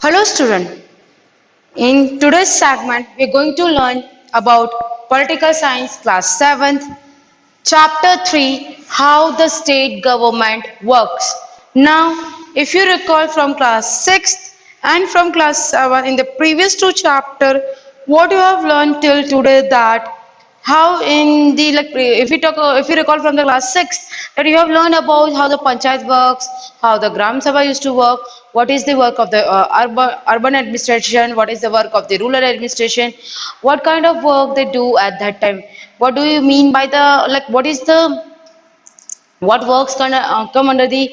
Hello student. In today's segment, we're going to learn about political science class 7th, chapter 3, how the state government works. Now, if you recall from class 6th and from class 7 in the previous two chapter, what you have learned till today that how in the if you recall from the class 6 that you have learned about how the panchayat works, how the gram sabha used to work, what is the work of the urban administration, what is the work of the rural administration, what kind of work they do at that time, what do you mean by the what is the what works can come under the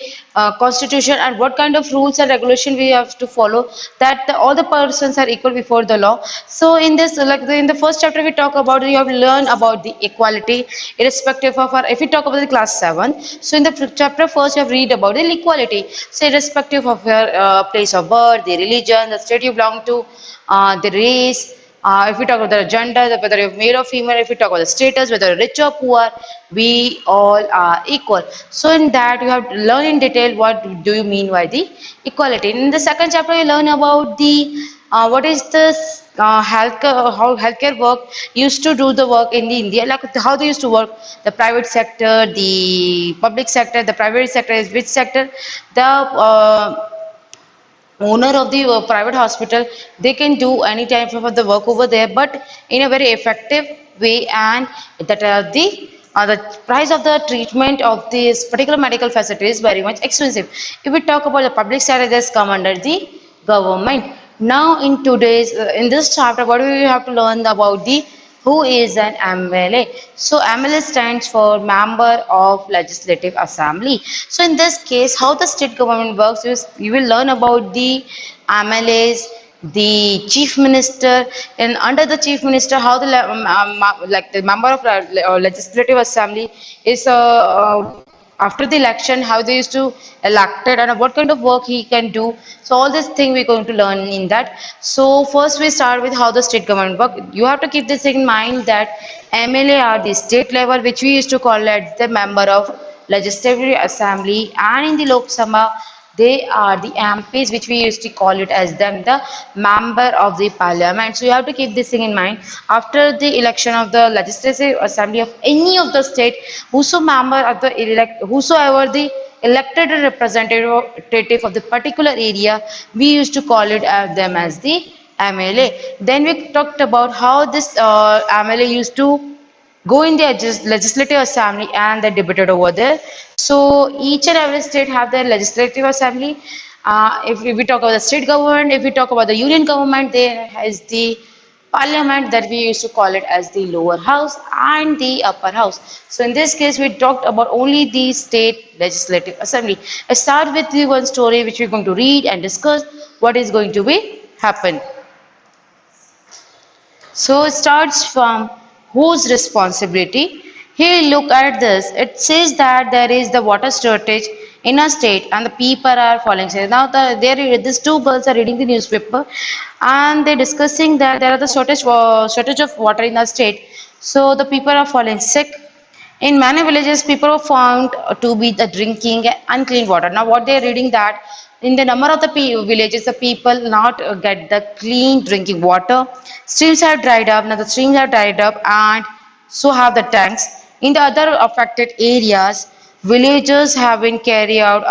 constitution, and what kind of rules and regulation we have to follow, that all the persons are equal before the law. So in this in the first chapter we talk about, you have learned about the equality irrespective of our, if we talk about the class 7, so in the chapter first you have read about the equality, so irrespective of your place of birth, the religion, the state you belong to, the race, if we talk about the gender, whether you're male or female, if we talk about the status, whether you're rich or poor, we all are equal. So in that you have to learn in detail what do you mean by the equality. In the second chapter you learn about the what is this healthcare, how healthcare work used to do the work in the India, like how they used to work, the private sector, the public sector, the private sector is which sector, the owner of the private hospital, they can do any type of the work over there, but in a very effective way, and that the price of the treatment of this particular medical facility is very much expensive. If we talk about the public sector, this come under the government. Now in today's in this chapter, what do we have to learn about the who is an MLA? So MLA stands for Member of Legislative Assembly. So in this case, how the state government works is you will learn about the MLAs, the chief minister, and under the chief minister, how the the member of legislative assembly is after the election, how they used to elected and what kind of work he can do. So all this thing we're going to learn in that. So first we start with how the state government work. You have to keep this in mind that MLA are the state level, which we used to call as the member of legislative assembly, and in the Lok Sabha they are the MPs, which we used to call it as them the member of the parliament. So you have to keep this thing in mind. After the election of the legislative assembly of any of the state, whosoever the elected representative of the particular area, we used to call it as them as the MLA. Then we talked about how this MLA used to go in the legislative assembly and they debated over there. So each and every state have their legislative assembly. If we talk about the state government, if we talk about the union government, there is the parliament, that we used to call it as the lower house and the upper house. So in this case we talked about only the state legislative assembly. I start with the one story which we're going to read and discuss what is going to be happen. So it starts from whose responsibility. Here look at this. It says that there is the water shortage in a state and the people are falling sick. Now these two girls are reading the newspaper and they're discussing that there are the shortage of water in a state. So the people are falling sick. In many villages, people are found to be the drinking unclean water. Now, what they are reading that in the number of the villages, the people not get the clean drinking water. Streams have dried up. Now, the streams have dried up, and so have the tanks. In the other affected areas, villagers have been carried out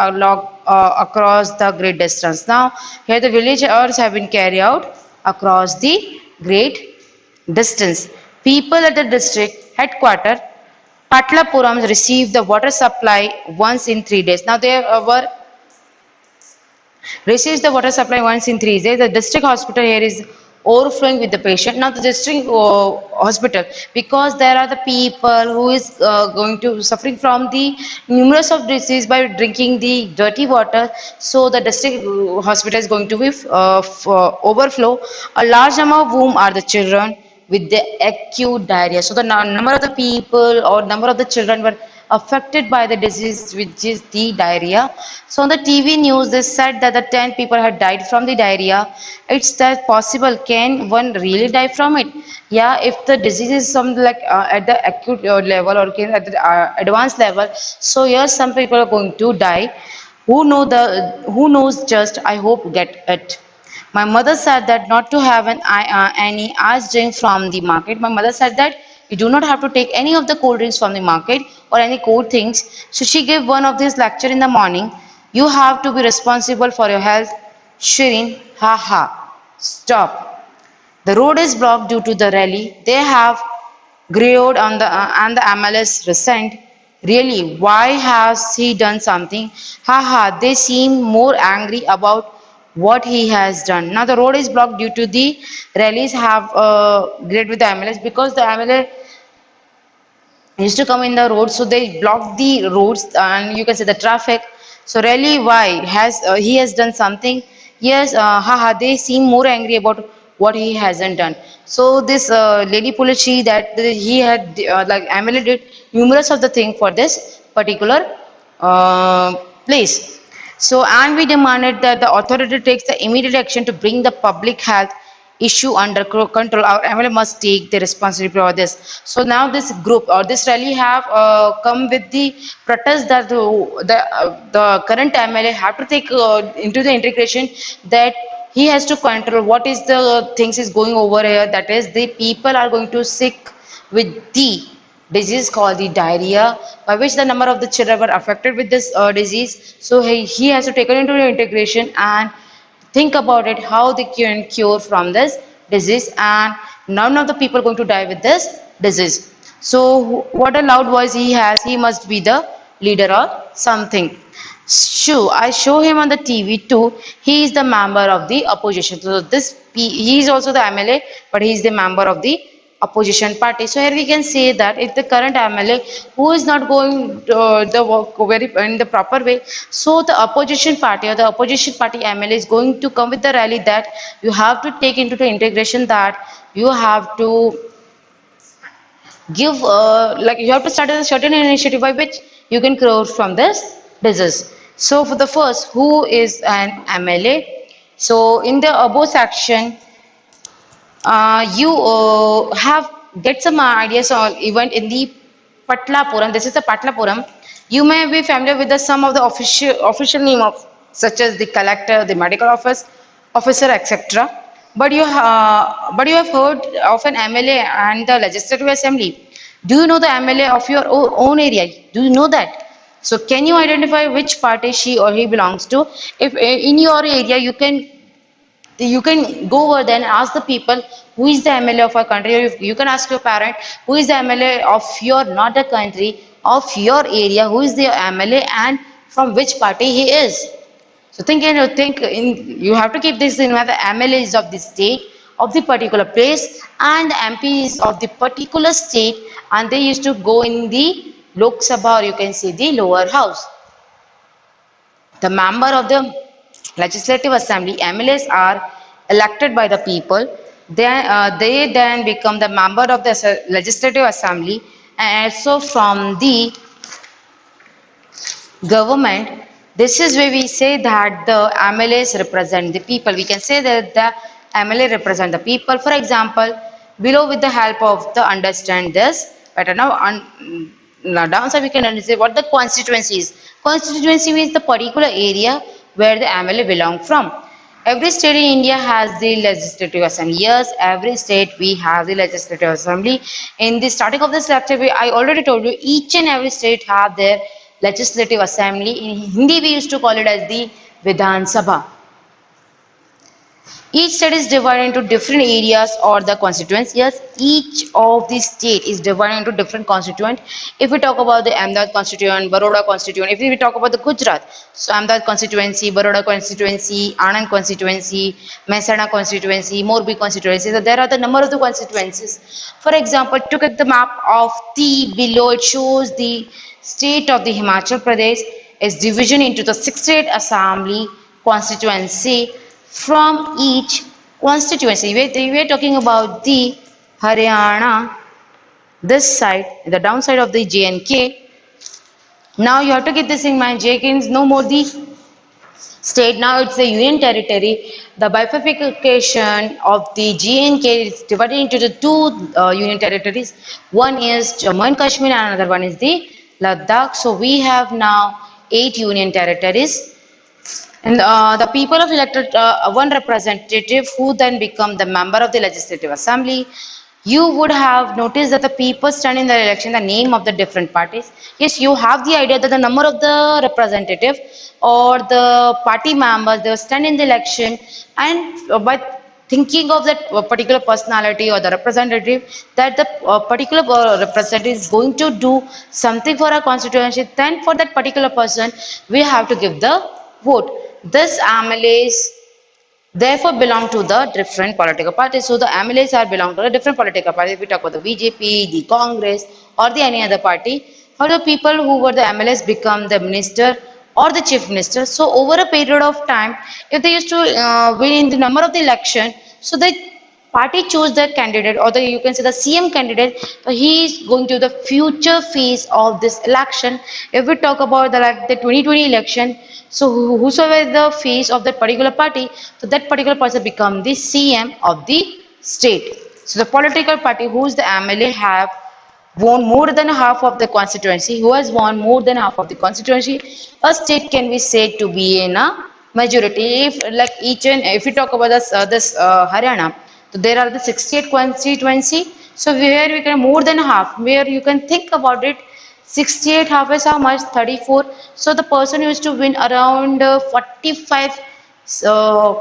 across the great distance. Now, here the villagers have been carried out across the great distance. People at the district headquarters Patlapuram received the water supply once in 3 days. Now they were receives the water supply once in 3 days. The district hospital here is overflowing with the patient. Now the district hospital, because there are the people who is going to suffering from the numerous of disease by drinking the dirty water. So the district hospital is going to be overflow. A large number of whom are the children with the acute diarrhea. So the number of the people or number of the children were affected by the disease, which is the diarrhea. So on the TV news, they said that the 10 people had died from the diarrhea. It's that possible? Can one really die from it? Yeah, if the disease is some at the acute level or at the advanced level, so yes, some people are going to die. Who knows? Just I hope get it. My mother said that not to have any ice drink from the market. My mother said that you do not have to take any of the cold drinks from the market or any cold things. So she gave one of this lecture in the morning. You have to be responsible for your health. Shirin, ha ha. Stop. The road is blocked due to the rally. They have Griod and the MLS resent. Really, why has he done something? Haha, they seem more angry about what he has done. Now the road is blocked due to the rallies have great with the MLS because the MLS used to come in the road, so they blocked the roads and you can say the traffic. So really, why has he has done something? Yes, haha, they seem more angry about what he hasn't done. So this lady Pulichi that he had like MLA did numerous of the thing for this particular uh, place. So, and we demanded that the authority takes the immediate action to bring the public health issue under control. Our MLA must take the responsibility for this. So now this group or this rally have come with the protest that the current MLA have to take into the integration that he has to control what is the things is going over here. That is, the people are going to sick with the disease called the diarrhea, by which the number of the children were affected with this disease. So he has to take it into the integration and think about it how they can cure from this disease, and none of the people going to die with this disease. So what a loud voice he has, he must be the leader or something. Sure, I show him on the TV too. He is the member of the opposition. So he is also the MLA, but he is the member of the opposition party. So here we can say that if the current MLA who is not going the work very in the proper way, so the opposition party or the opposition party MLA is going to come with the rally that you have to take into the integration, that you have to give like you have to start a certain initiative by which you can grow from this disease. So for the first, who is an MLA? So in the above section, you have get some ideas or event in the Patlapuram. This is the Patlapuram. You may be familiar with the some of the official name of such as the collector, the medical officer, etc. But you have heard of an MLA and the legislative assembly. Do you know the MLA of your own area? Do you know that? So can you identify which party she or he belongs to? If in your area you can go over there and ask the people who is the MLA of our country, or you can ask your parent who is the MLA of your not the country of your area, who is the MLA and from which party he is. So you have to keep this in mind. The MLA is of the state of the particular place and the MP is of the particular state, and they used to go in the Lok Sabha, or you can say the lower house. The member of the legislative assembly, MLAs, are elected by the people. They then become the member of the legislative assembly, and also from the government. This is where we say that the MLAs represent the people. We can say that the MLA represent the people. For example, below with the help of the understand this better now. Now downside we can understand what the constituency is. Constituency means the particular area where the MLA belong from. Every state in India has the legislative assembly. Yes, every state we have the legislative assembly. In the starting of this lecture, I already told you each and every state have their legislative assembly. In Hindi, we used to call it as the Vidhan Sabha. Each state is divided into different areas or the constituents. Yes, each of the state is divided into different constituent. If we talk about the Ahmedabad constituent, Baroda constituent, if we talk about the Gujarat, so Ahmedabad constituency, Baroda constituency, Anand constituency, Mehsana constituency, Morbi constituency. So there are the number of the constituencies. For example, look at the map of the below. It shows the state of the Himachal Pradesh is division into the 68 assembly constituency. From each constituency, we are talking about the Haryana, this side, the downside of the JNK. Now you have to keep this in mind. JNK is no more the state, now it's the union territory. The bifurcation of the JNK is divided into the two union territories. One is Jammu and Kashmir and another one is the Ladakh. So we have now 8 union territories. And the people have elected one representative who then become the member of the legislative assembly. You would have noticed that the people stand in the election, the name of the different parties. Yes, you have the idea that the number of the representative or the party members, they stand in the election, and by thinking of that particular personality or the representative, that the particular representative is going to do something for our constituency, then for that particular person, we have to give the vote. This MLAs therefore belong to the different political parties. So the MLAs are belong to the different political parties. If we talk about the BJP, the Congress, or the any other party, how the people who were the MLAs become the minister or the chief minister. So over a period of time, if they used to win in the number of the election, so they party choose that candidate, or the you can say the CM candidate. So he is going to the future phase of this election. If we talk about the like the 2020 election, so whosoever is the face of that particular party, so that particular person become the CM of the state. So the political party who's the MLA have won more than half of the constituency, who has won more than half of the constituency, a state can be said to be in a majority. If like each and if we talk about this Haryana, so there are the 68 constituency. So where we can more than half, where you can think about it, 68 half is how much? 34. So the person used to win around 45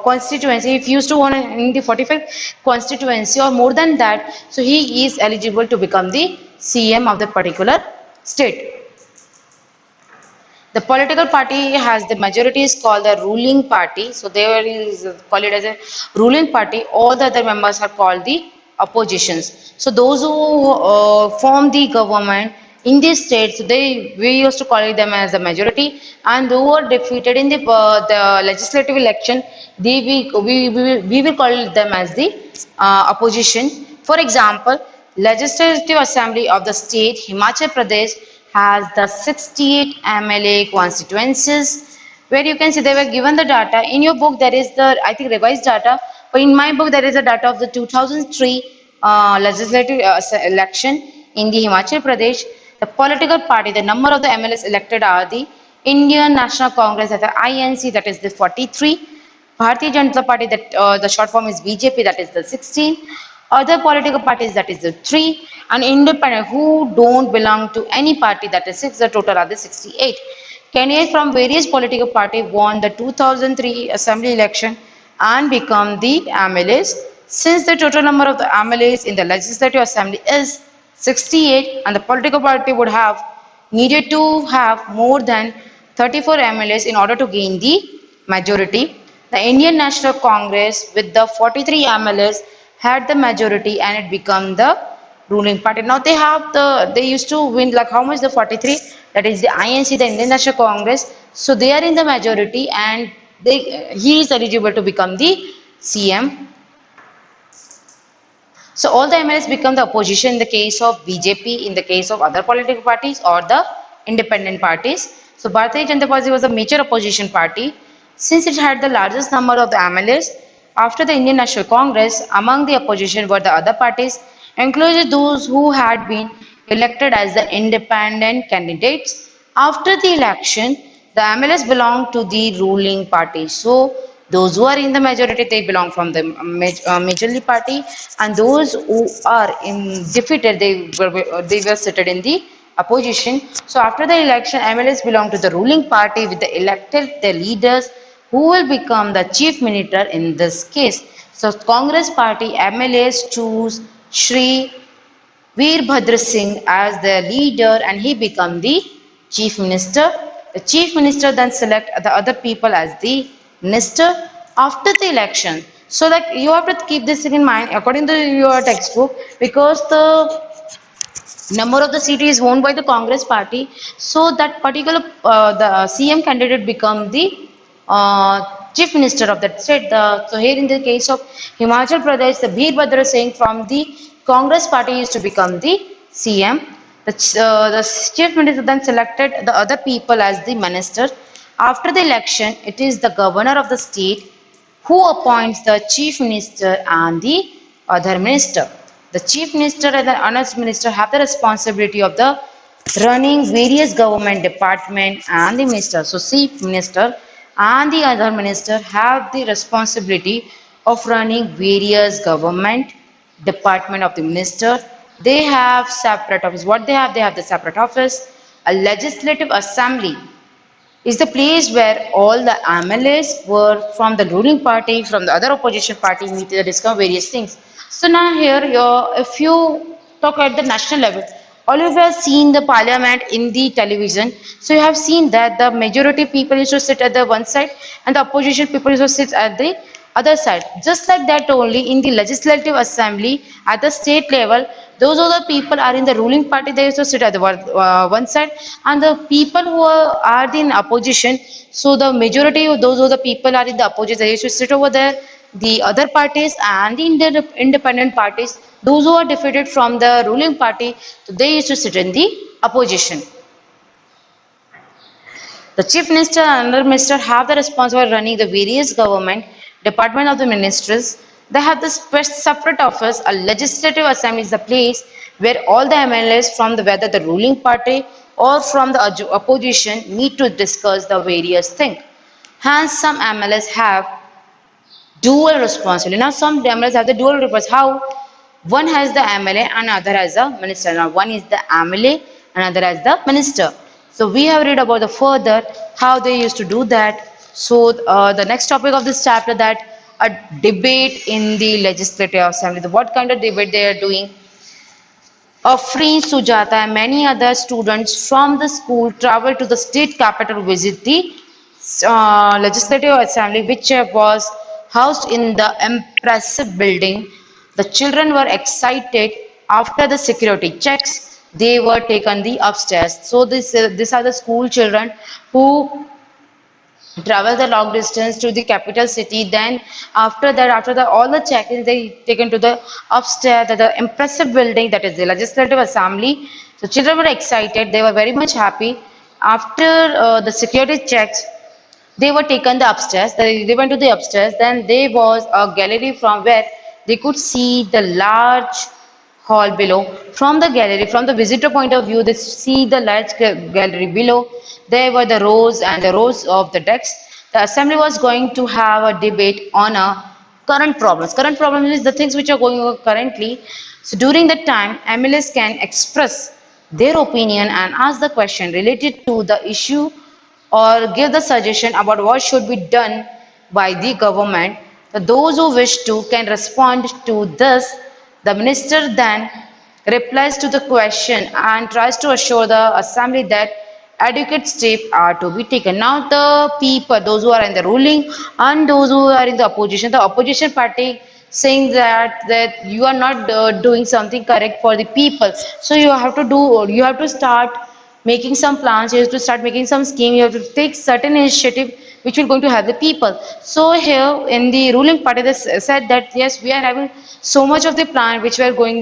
constituency. If he used to win in the 45 constituency or more than that, so he is eligible to become the CM of the particular state. The political party has the majority is called the ruling party. So there is call it as a ruling party. All the other members are called the oppositions. So those who form the government in these states, they we used to call it them as the majority, and those who are defeated in the legislative election, we will call them as the opposition. For example, Legislative Assembly of the state Himachal Pradesh has the 68 MLA constituencies, where you can see they were given the data. In your book there is the I think revised data, but in my book there is the data of the 2003 legislative election in the Himachal Pradesh. The political party, the number of the MLAs elected are the Indian National Congress, that the INC, that is the 43. Bharatiya Janata Party, that the short form is BJP, that is the 16. Other political parties, that is the 3. And independent who don't belong to any party, that is 6. The total are the 68. Candidates from various political parties won the 2003 assembly election and become the MLAs. Since the total number of the MLAs in the legislative assembly is 68, and the political party would have needed to have more than 34 MLAs in order to gain the majority. The Indian National Congress with the 43 MLAs had the majority and it became the ruling party. Now they used to win like how much? The 43, that is the INC, the Indian National Congress. So they are in the majority and he is eligible to become the CM. So all the MLAs become the opposition in the case of BJP, in the case of other political parties or the independent parties. So Bharatiya Janata Party was a major opposition party since it had the largest number of the MLAs. After the Indian National Congress, among the opposition were the other parties, including those who had been elected as the independent candidates. After the election, the MLAs belonged to the ruling party. So those who are in the majority, they belong from the majority party, and those who are in defeated, they were seated in the opposition. So after the election, MLAs belong to the ruling party with the elected the leaders who will become the chief minister in this case. So Congress party MLAs choose Shri Veerbhadra Singh as their leader and he become the chief minister. The chief minister then select the other people as the minister after the election. So like you have to keep this thing in mind according to your textbook, because the number of the seat is won by the Congress party. So that particular the CM candidate become the chief minister of that state. So here in the case of Himachal Pradesh, the Veerbhadra Singh from the Congress party used to become the CM. The chief minister then selected the other people as the minister. After the election, it is the governor of the state who appoints the chief minister and the other minister. The chief minister and the other minister have the responsibility of the running various government department and the minister. So chief minister and the other minister have the responsibility of running various government department of the minister. They have separate office. What they have the separate office. A legislative assembly is the place where all the MLAs were from the ruling party, from the other opposition party, meet to discuss various things. So now here, if you talk at the national level, all of you have seen the parliament in the television. So you have seen that the majority people used to sit at the one side and the opposition people used to sit at the other side. Just like that only in the legislative assembly at the state level, those are the people are in the ruling party, they used to sit at the one side, and the people who are in opposition, so the majority of those who the people are in the opposition, they used to sit over there. The other parties and the independent parties, those who are defeated from the ruling party, so they used to sit in the opposition. The chief minister and under minister have the responsibility for running the various government department of the ministries. They have the separate office. A legislative assembly is the place where all the MLAs from the whether the ruling party or from the opposition meet to discuss the various things. Hence, some MLAs have dual responsibility. Now, some MLAs have the dual responsibility. How? One has the MLA and other has the minister. Now, one is the MLA and other has the minister. So, we have read about the further how they used to do that. So, the next topic of this chapter that a debate in the legislative assembly. What kind of debate they are doing? Afreen Sujata and many other students from the school traveled to the state capital to visit the legislative assembly, which was housed in the impressive building. The children were excited after the security checks. They were taken the upstairs. So these are the school children who travel the long distance to the capital city. Then after that, after the all the check-ins, they taken to the upstairs, the impressive building that is the legislative assembly. So children were excited, they were very much happy. After the security checks, they were taken the upstairs. They went to the upstairs. Then there was a gallery from where they could see the large hall below. From the gallery, from the visitor point of view, they see the large gallery below. There were the rows and the rows of the desks. The assembly was going to have a debate on a current problems. Current problem is the things which are going on currently. So during that time, MLAs can express their opinion and ask the question related to the issue or give the suggestion about what should be done by the government. So those who wish to can respond to this. The minister then replies to the question and tries to assure the assembly that adequate steps are to be taken. Now the people, those who are in the ruling and those who are in the opposition party saying that you are not doing something correct for the people. So you have to start making some plans, you have to start making some scheme, you have to take certain initiative which will going to help the people. So here in the ruling party they said that yes, we are having so much of the plan which were going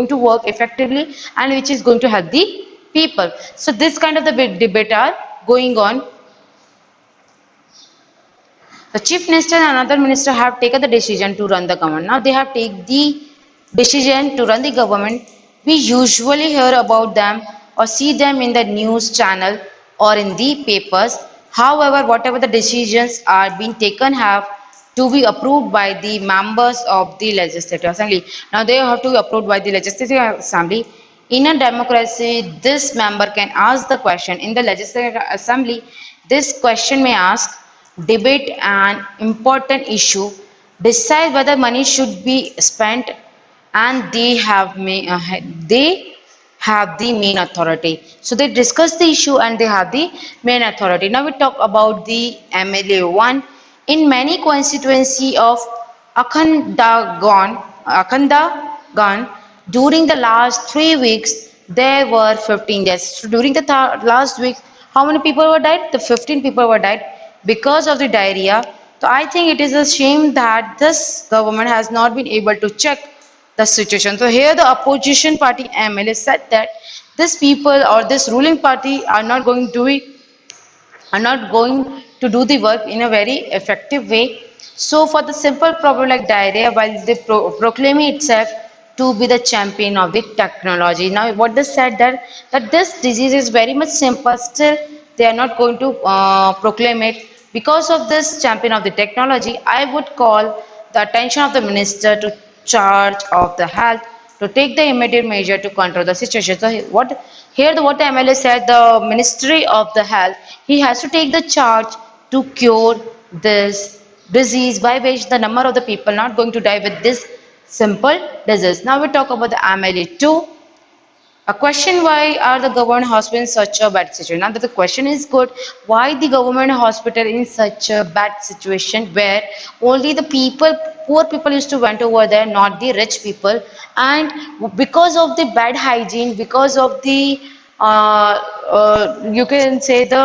to work effectively and which is going to help the people. So this kind of the big debate are going on. The chief minister and another minister have taken the decision to run the government. Now they have taken the decision to run the government. We usually hear about them or see them in the news channel or in the papers. However, whatever the decisions are being taken have to be approved by the members of the legislative assembly. Now they have to be approved by the legislative assembly. In a democracy, this member can ask the question in the legislative assembly. This question may ask, debate an important issue, decide whether money should be spent, and they have the main authority. So they discuss the issue and they have the main authority. Now we talk about the MLA one. In many constituency of Akhandagan, during the last 3 weeks, there were 15 deaths. So during the last week, how many people were died? The 15 people were died because of the diarrhea. So I think it is a shame that this government has not been able to check the situation. So here the opposition party MLA said that these people or this ruling party are not going to do the work in a very effective way. So for the simple problem like diarrhea, while they proclaim itself to be the champion of the technology. Now what they said that this disease is very much simple, still they are not going to proclaim it Because of this champion of the technology, I would call the attention of the minister to charge of the health to take the immediate measure to control the situation. So what the MLA said, the Ministry of the Health, he has to take the charge to cure this disease by which the number of the people not going to die with this simple disease. Now we talk about the MLA 2. A question, why are the government hospital in such a bad situation? Now that the question is good, why the government hospital in such a bad situation where only the people, poor people used to went over there, not the rich people, and because of the bad hygiene, because of the you can say the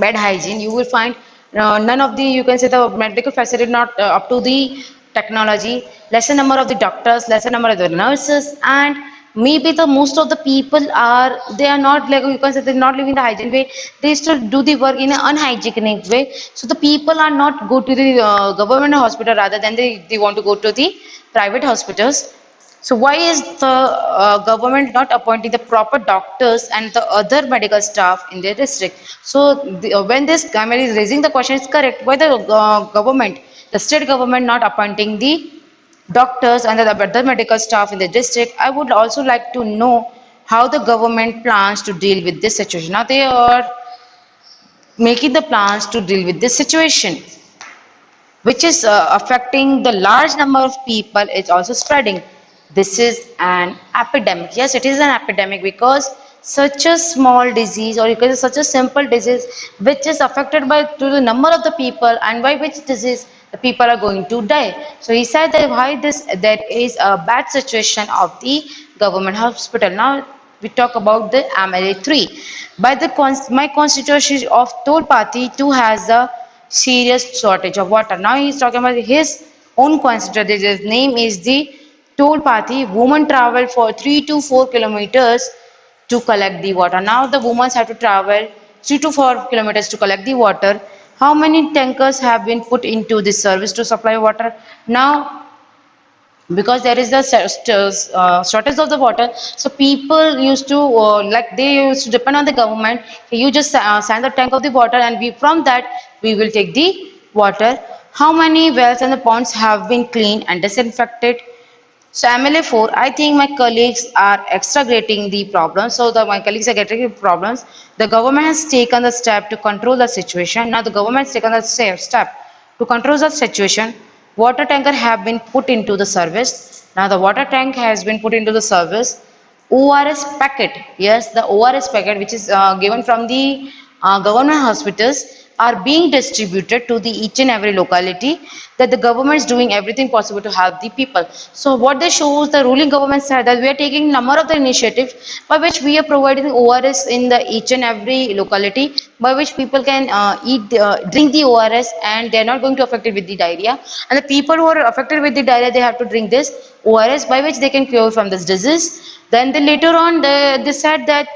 bad hygiene, you will find none of the, you can say, the medical facility not up to the technology, lesser number of the doctors, lesser number of the nurses, and maybe the most of the people are, they are not, like you can say, they're not living the hygiene way, they still do the work in an unhygienic way. So the people are not go to the government hospital, rather than they want to go to the private hospitals. So why is the government not appointing the proper doctors and the other medical staff in their district? So when this government is raising the question, it's correct. Why the government, the state government not appointing the doctors and the other medical staff in the district? I would also like to know how the government plans to deal with this situation. Now they are making the plans to deal with this situation, which is affecting the large number of people. It's also spreading. This is an epidemic. Yes, it is an epidemic because such a small disease, or you can say such a simple disease, which is affected by to the number of the people, and by which disease the people are going to die. So he said that why this, there is a bad situation of the government hospital. Now we talk about the MLA 3. By the my constituency of Tolpati too has a serious shortage of water. Now he is talking about his own constituency. His name is the Tolpati. Women travel for 3 to 4 kilometers to collect the water. Now the women have to travel 3 to 4 kilometers to collect the water. How many tankers have been put into this service to supply water? Now because there is the shortage of the water, so people used to like they used to depend on the government. You just send the tank of the water, and we from that we will take the water. How many wells and the ponds have been cleaned and disinfected? So MLA 4, I think my colleagues are exaggerating the problem. So my colleagues are getting problems. The government has taken the step to control the situation. Now the government has taken the step to control the situation. Water tanker have been put into the service. Now the water tank has been put into the service. ORS packet, yes, the ORS packet which is given from the government hospitals are being distributed to the each and every locality, that the government is doing everything possible to help the people. So what they shows, the ruling government said that we are taking number of the initiatives by which we are providing ORS in the each and every locality, by which people can drink the ORS, and they are not going to affected with the diarrhea, and the people who are affected with the diarrhea, they have to drink this ORS by which they can cure from this disease. Then later on they said that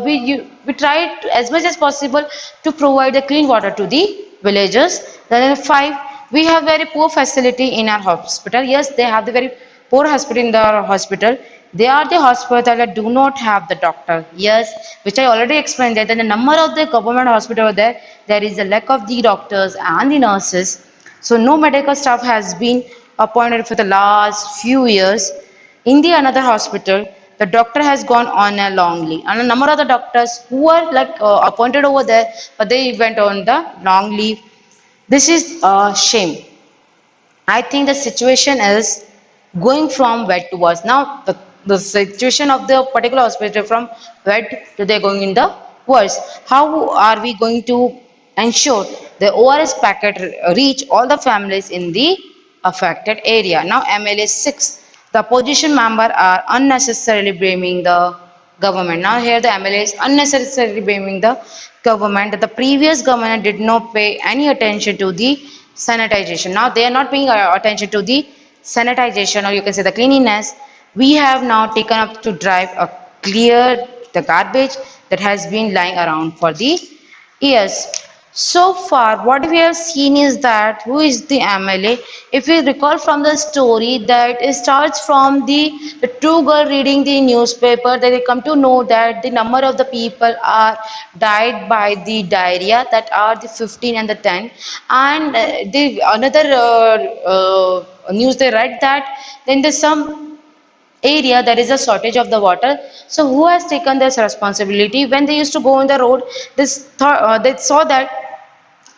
we tried as much as possible to provide the clean water to the villagers. Then 5, we have very poor facility in our hospital. Yes, they have the very poor hospital in the hospital. They are the hospital that do not have the doctor. Yes, which I already explained that in the number of the government hospital there is a lack of the doctors and the nurses. So no medical staff has been appointed for the last few years. In the another hospital, the doctor has gone on a long leave, and a number of the doctors who are like appointed over there, but they went on the long leave. This is a shame. I think the situation is going from bad to worse. Now, the situation of the particular hospital from bad to they're going in the worse. How are we going to ensure the ORS packet reach all the families in the affected area? Now, MLA 6, the opposition member are unnecessarily blaming the government. Now, here the MLA is unnecessarily blaming the government, that the previous government did not pay any attention to the sanitization. Now they are not paying attention to the sanitization, or you can say the cleanliness. We have now taken up to drive a clear the garbage that has been lying around for the years. So far, what we have seen is that who is the MLA? If we recall from the story, that it starts from the two girl reading the newspaper, that they come to know that the number of the people are died by the diarrhea, that are the 15 and the 10, and the another news they read that then there's some area there is a shortage of the water. So who has taken this responsibility? When they used to go on the road, they saw that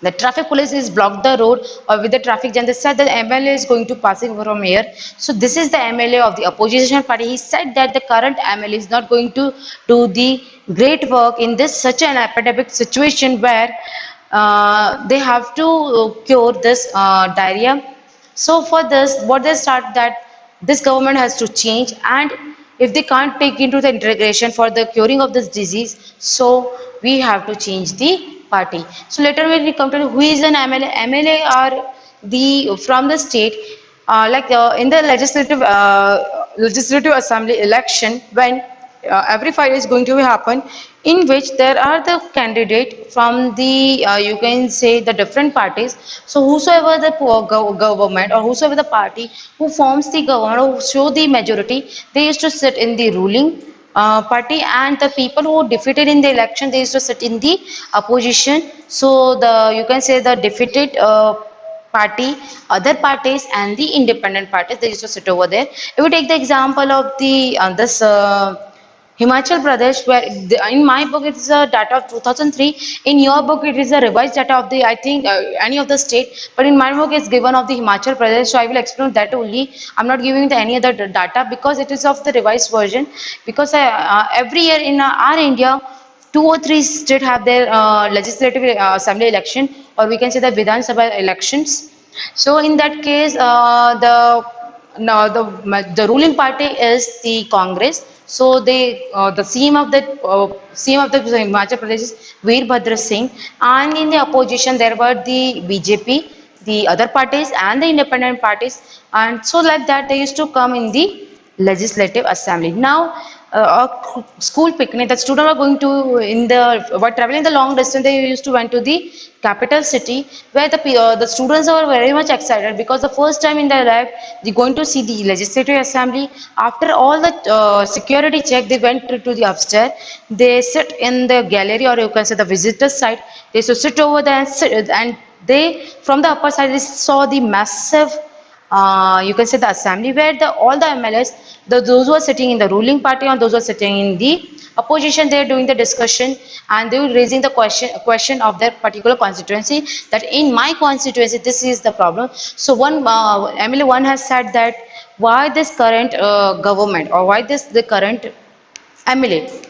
the traffic police is blocked the road or with the traffic jam. They said that MLA is going to passing from here. So this is the MLA of the opposition party. He said that the current MLA is not going to do the great work in this such an epidemic situation where they have to cure this diarrhea. So for this, what they start that this government has to change, and if they can't take into the integration for the curing of this disease, so we have to change the party. So later when we come to who is an MLA, MLA are the from the state, in the legislative assembly election when every 5 years going to happen, in which there are the candidate from the you can say the different parties. So whosoever the government or whosoever the party who forms the government or show the majority, they used to sit in the ruling party, and the people who defeated in the election, they used to sit in the opposition. So the you can say the defeated party, other parties and the independent parties, they used to sit over there. If we take the example of the this Himachal Pradesh, where in my book it is a data of 2003, in your book it is a revised data of the I think any of the state, but in my book it's given of the Himachal Pradesh, so I will explain that only. I'm not giving the any other data because it is of the revised version. Because every year in our India, two or three states have their legislative assembly election, or we can say the Vidhan Sabha elections. So in that case, the ruling party is the Congress. So the CM of the Himachal Pradesh is Veerbhadra Singh, and in the opposition there were the BJP, the other parties, and the independent parties, and so like that they used to come in the legislative assembly. Now, a school picnic, the students are going to in the while traveling the long distance. They used to went to the capital city where the students are very much excited because the first time in their life they going to see the legislative assembly. After all the security check, they went to the upstairs. They sit in the gallery, or you can say the visitor side. They used to sit over there and and they from the upper side they saw the massive you can say the assembly where all the MLAs, those who are sitting in the ruling party and those who are sitting in the opposition, they are doing the discussion, and they were raising the question of their particular constituency, that in my constituency this is the problem. So one MLA one has said that why this current government, or why this the current MLA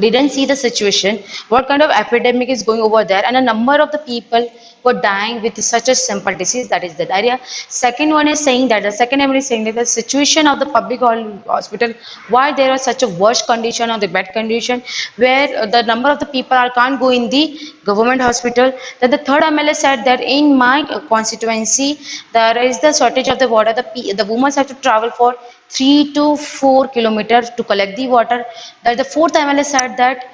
didn't see the situation, what kind of epidemic is going over there, and a number of the people were dying with such a simple disease, that is the diarrhea. Second one is saying that the second MD is saying that the situation of the public hospital, why there are such a worse condition or the bad condition, where the number of the people are can't go in the government hospital. Then the third MLA said that in my constituency there is the shortage of the water. The women have to travel for 3 to 4 kilometers to collect the water. That the fourth MLA said that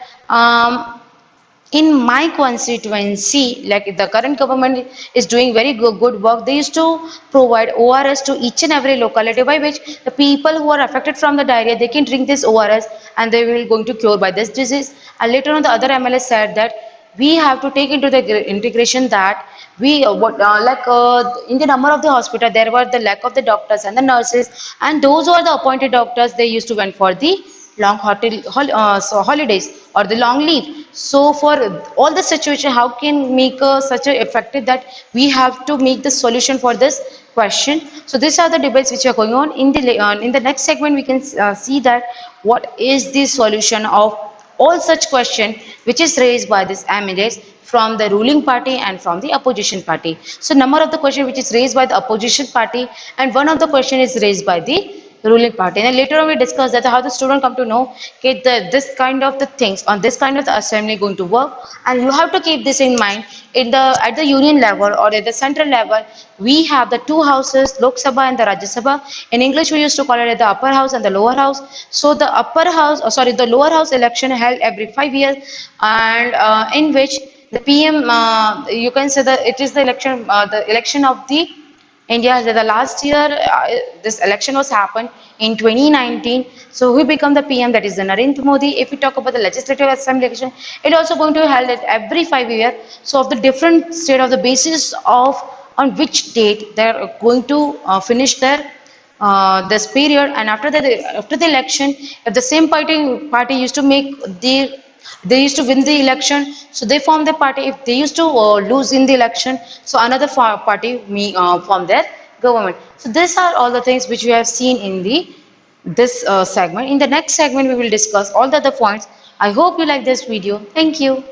in my constituency, like the current government is doing very good work. They used to provide ORS to each and every locality, by which the people who are affected from the diarrhea, they can drink this ORS and they will going to cure by this disease. And later on, the other MLA said that we have to take into the integration that in the number of the hospital there were the lack of the doctors and the nurses, and those who are the appointed doctors, they used to went for the holidays or the long leave. So for all the situation, how can make such a effective that we have to make the solution for this question. So these are the debates which are going on. In the next segment we can see that what is the solution of all such question which is raised by this MLAs from the ruling party and from the opposition party. So number of the question which is raised by the opposition party, and one of the question is raised by the ruling party. And later on we discuss that how the student come to know okay, this kind of the things on this kind of the assembly going to work, and you have to keep this in mind. In the at the union level or at the central level, we have the two houses, Lok Sabha and the Rajya Sabha. In English we used to call it the upper house and the lower house. So the upper house, the lower house election held every 5 years, and in which The PM, you can say that it is the election of the India. The last year, this election was happened in 2019. So who become the PM? That is the Narendra Modi. If we talk about the legislative assembly election, it also going to be held at every 5 years. So of the different state of the basis of on which date they are going to finish their this period, and after the election, if the same party used to make the they used to win the election, so they form the party. If they used to lose in the election, so another party form their government. So these are all the things which we have seen in the this segment. In the next segment we will discuss all the other points. I hope you like this video. Thank you.